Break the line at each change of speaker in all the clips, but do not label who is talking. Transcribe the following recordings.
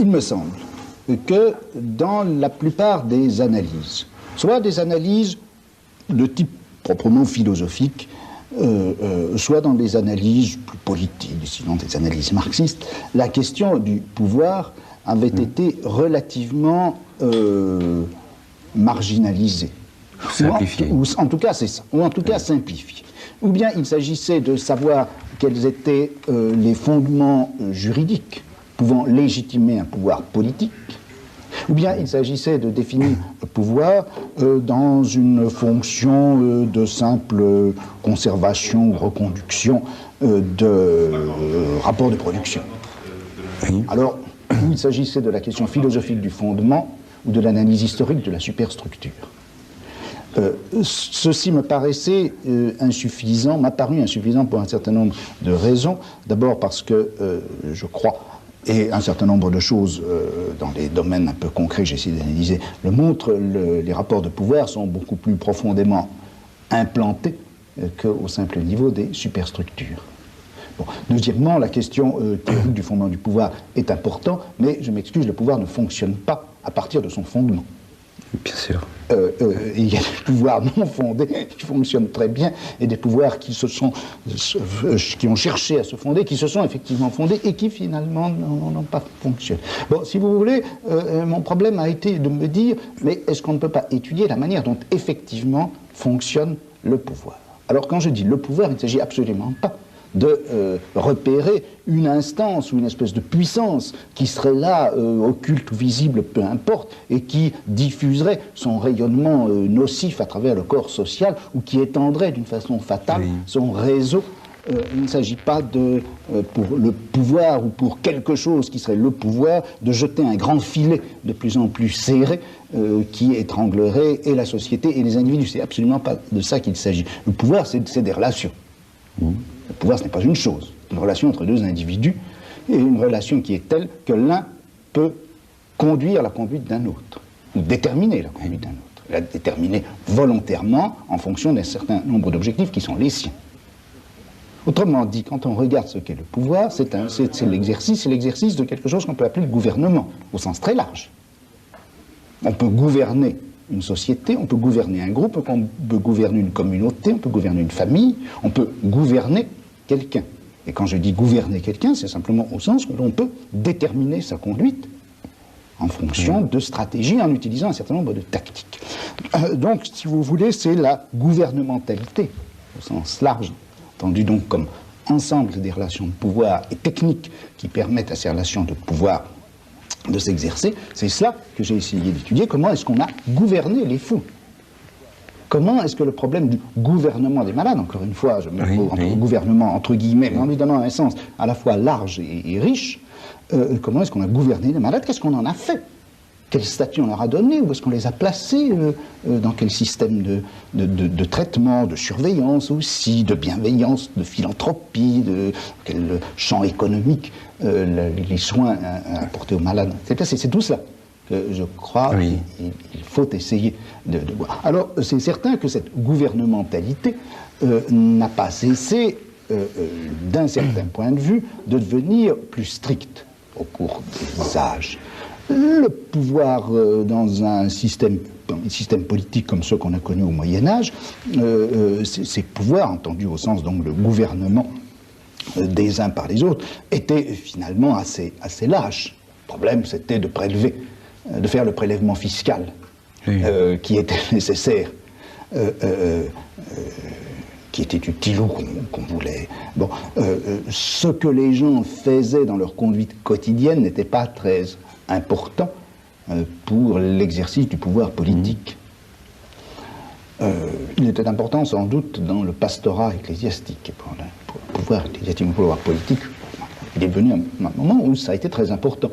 Il me semble que dans la plupart des analyses, soit des analyses de type proprement philosophique, soit dans des analyses plus politiques, sinon des analyses marxistes, la question du pouvoir avait été relativement marginalisée.
Simplifiée.
Ou en tout cas, c'est ça. Ou en tout cas, simplifiée. Ou bien il s'agissait de savoir quels étaient les fondements juridiques pouvant légitimer un pouvoir politique, ou bien il s'agissait de définir le pouvoir dans une fonction de simple conservation ou reconduction de rapports de production.
Oui.
Alors, il s'agissait de la question philosophique du fondement ou de l'analyse historique de la superstructure. Ceci me paraissait insuffisant, m'a paru insuffisant pour un certain nombre de raisons. D'abord parce que je crois, et un certain nombre de choses dans les domaines un peu concrets que j'ai essayé d'analyser le montrent, les rapports de pouvoir sont beaucoup plus profondément implantés qu'au simple niveau des superstructures. Bon. Deuxièmement, la question théorique du fondement du pouvoir est importante, mais je m'excuse, le pouvoir ne fonctionne pas à partir de son fondement.
Bien sûr.
Il y a des pouvoirs non fondés qui fonctionnent très bien et des pouvoirs qui ont cherché à se fonder, qui se sont effectivement fondés et qui finalement n'ont pas fonctionné. Bon, si vous voulez, mon problème a été de me dire, mais est-ce qu'on ne peut pas étudier la manière dont effectivement fonctionne le pouvoir? Alors quand je dis le pouvoir, il ne s'agit absolument pas de repérer une instance ou une espèce de puissance qui serait là, occulte ou visible, peu importe, et qui diffuserait son rayonnement nocif à travers le corps social ou qui étendrait d'une façon fatale son réseau. Il ne s'agit pas de, pour le pouvoir ou pour quelque chose qui serait le pouvoir, de jeter un grand filet de plus en plus serré qui étranglerait et la société et les individus. C'est absolument pas de ça qu'il s'agit. Le pouvoir, c'est des relations. Le pouvoir, ce n'est pas une chose. C'est une relation entre deux individus, et une relation qui est telle que l'un peut conduire la conduite d'un autre, ou déterminer la conduite d'un autre, la déterminer volontairement en fonction d'un certain nombre d'objectifs qui sont les siens. Autrement dit, quand on regarde ce qu'est le pouvoir, c'est l'exercice de quelque chose qu'on peut appeler le gouvernement, au sens très large. On peut gouverner une société, on peut gouverner un groupe, on peut gouverner une communauté, on peut gouverner une famille, on peut gouverner quelqu'un. Et quand je dis gouverner quelqu'un, c'est simplement au sens où l'on peut déterminer sa conduite en fonction de stratégies, en utilisant un certain nombre de tactiques. Donc, si vous voulez, c'est la gouvernementalité, au sens large, entendu donc comme ensemble des relations de pouvoir et techniques qui permettent à ces relations de pouvoir de s'exercer. C'est cela que j'ai essayé d'étudier. Comment est-ce qu'on a gouverné les fous? Comment est-ce que le problème du gouvernement des malades, encore une fois, je mets le gouvernement entre guillemets, mais évidemment un sens à la fois large et riche, comment est-ce qu'on a gouverné les malades? Qu'est-ce qu'on en a fait? Quel statut on leur a donné? Où est-ce qu'on les a placés? Dans quel système de traitement, de surveillance aussi, de bienveillance, de philanthropie, de quel champ économique les soins apportés aux malades? C'est tout cela que je crois il faut essayer de voir. Alors, c'est certain que cette gouvernementalité n'a pas cessé, d'un certain point de vue, de devenir plus stricte au cours des âges. Le pouvoir dans un système politique comme ceux qu'on a connus au Moyen-Âge, ces pouvoirs, entendus au sens donc le gouvernement des uns par les autres, étaient finalement assez lâches. Le problème, c'était de faire le prélèvement fiscal qui était nécessaire, qui était utile ou qu'on voulait. Bon, ce que les gens faisaient dans leur conduite quotidienne n'était pas très important pour l'exercice du pouvoir politique. Il était important sans doute dans le pastorat ecclésiastique. Pour le pouvoir ecclésiastique, pour le pouvoir politique, il est devenu un moment où ça a été très important.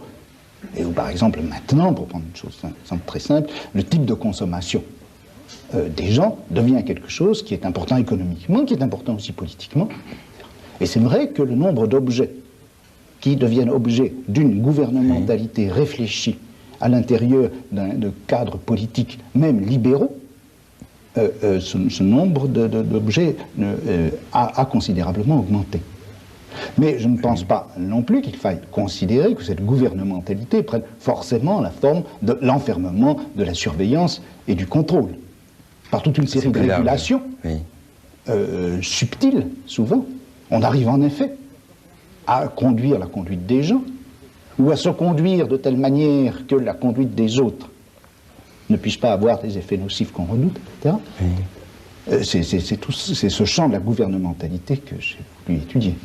Et où, par exemple, maintenant, pour prendre une chose très simple, le type de consommation des gens devient quelque chose qui est important économiquement, qui est important aussi politiquement. Et c'est vrai que le nombre d'objets qui deviennent objets d'une gouvernementalité réfléchie à l'intérieur de cadres politiques, même libéraux, ce nombre d'objets a considérablement augmenté. Mais je ne pense pas non plus qu'il faille considérer que cette gouvernementalité prenne forcément la forme de l'enfermement, de la surveillance et du contrôle. Par toute une série de régulations subtiles, souvent, on arrive en effet à conduire la conduite des gens, ou à se conduire de telle manière que la conduite des autres ne puisse pas avoir des effets nocifs qu'on redoute, etc. C'est ce champ de la gouvernementalité que j'ai voulu étudier.